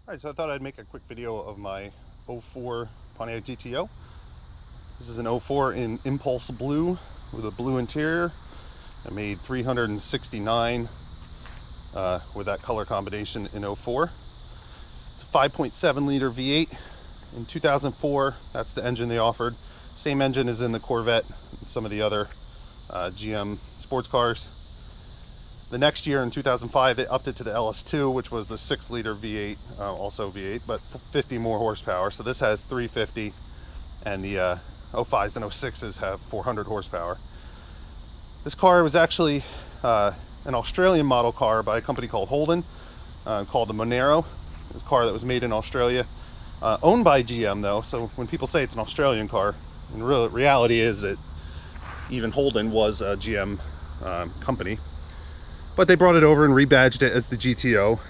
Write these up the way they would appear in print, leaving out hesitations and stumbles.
Alright, so I thought I'd make a quick video of my 04 Pontiac GTO. This is an 04 in Impulse Blue with a blue interior. I made 369 with that color combination in 04. It's a 5.7 liter V8 in 2004. That's the engine they offered. Same engine as in the Corvette and some of the other GM sports cars. The next year in 2005, they upped it to the LS2, which was the 6 liter V8, also V8, but 50 more horsepower. So this has 350, and the 05s and 06s have 400 horsepower. This car was actually an Australian model car by a company called Holden, called the Monero. It was a car that was made in Australia, owned by GM though. So when people say it's an Australian car, in reality is that even Holden was a GM company. But they brought it over and rebadged it as the GTO.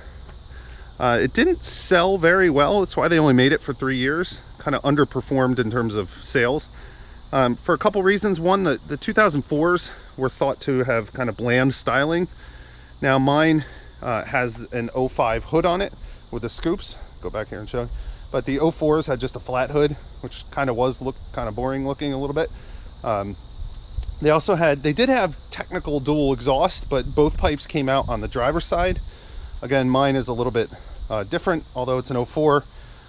It didn't sell very well. That's why they only made it for 3 years. Kind of underperformed in terms of sales. For a couple reasons. One, the 2004s were thought to have kind of bland styling. Now mine has an 05 hood on it with the scoops. Go back here and show you. But the 04s had just a flat hood, which kind of looked kind of boring looking a little bit. They did have technical dual exhaust, but both pipes came out on the driver's side. Again, mine is a little bit different, although it's an 04.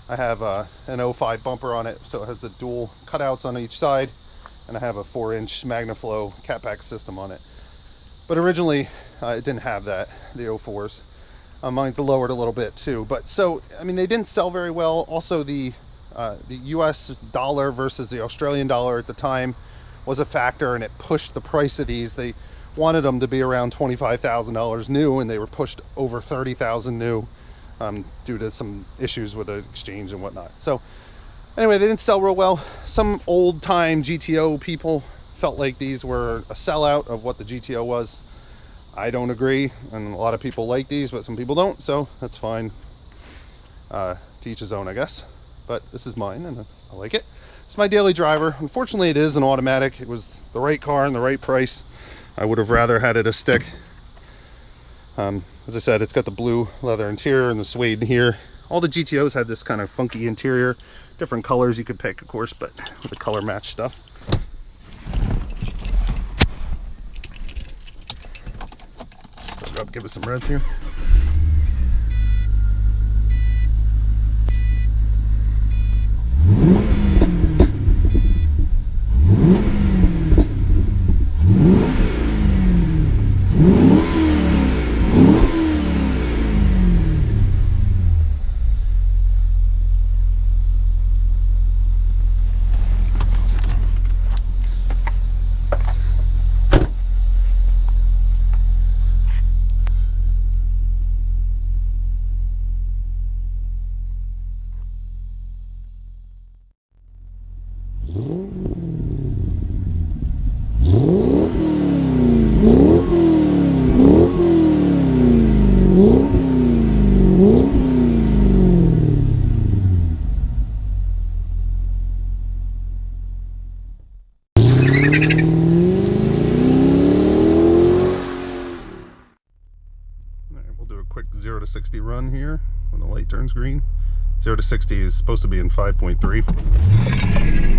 I have an 05 bumper on it, so it has the dual cutouts on each side, and I have a 4-inch MagnaFlow catpack system on it. But originally, it didn't have that, the 04s. Mine's lowered a little bit too, but so, I mean, they didn't sell very well. Also, the US dollar versus the Australian dollar at the time was a factor, and it pushed the price of these. They wanted them to be around $25,000 new, and they were pushed over $30,000 new due to some issues with the exchange and whatnot. So anyway, they didn't sell real well. Some old time GTO people felt like these were a sellout of what the GTO was. I don't agree, and a lot of people like these, but some people don't, so that's fine. To each his own, I guess. But this is mine, and I like it. It's my daily driver. Unfortunately, it is an automatic. It was the right car and the right price. I would have rather had it a stick. As I said, it's got the blue leather interior and the suede in here. All the GTOs have this kind of funky interior. Different colors you could pick, of course, but with the color match stuff. Start up, give us some reds here. We'll do a quick 0 to 60 run here when the light turns green. 0 to 60 is supposed to be in 5.3.